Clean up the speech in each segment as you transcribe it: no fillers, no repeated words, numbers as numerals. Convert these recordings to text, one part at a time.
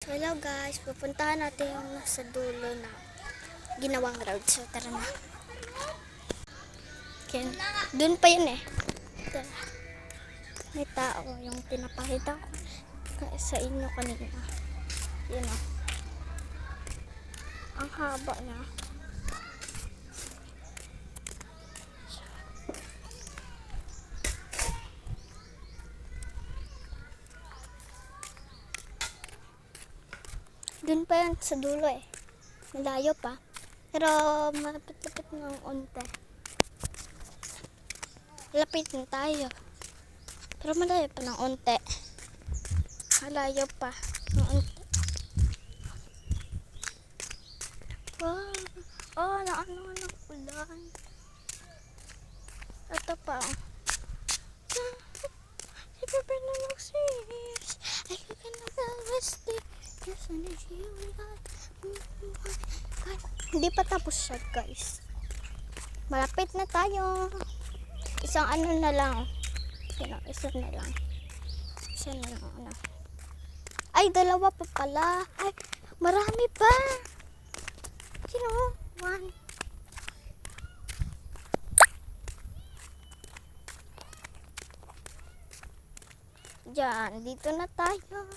So hello guys, pupuntahan natin yung nasa dulo na ginawang road. So tara na. Okay. Doon pa yun eh. Tara. May tao yung pinapakita ko sa inyo kanina. Yun o. Ang haba niya. Doon pa yan sa dulo eh. Malayo pa. Pero malapit-lapit ng unti. Lapit na tayo. Pero malayo pa ng unti. Malayo pa ng unti. Wow. Oh, naano ng ulan. Ito pa. Hindi pa tapos siya guys. Malapit na tayo. Isang ano na lang. Isa na lang. Isa na lang. Ano. Ay, dalawa pa pala. Ay, marami pa. One. Diyan, dito na tayo.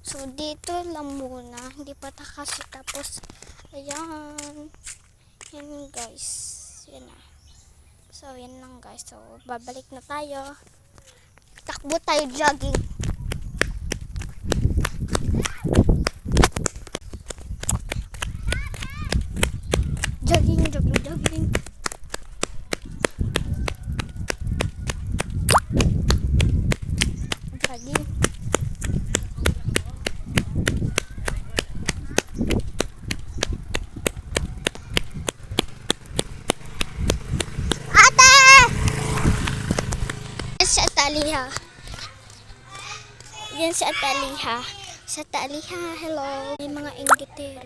So, dito lang muna. Hindi pa kasi tapos. Ayan. Yan guys. Yan na. So, yan lang guys. So, babalik na tayo. Takbo tayo jogging. Jogging. Jogging. Sa Taliha. Yan sa Taliha. Sa Taliha, hello. May mga inggitero.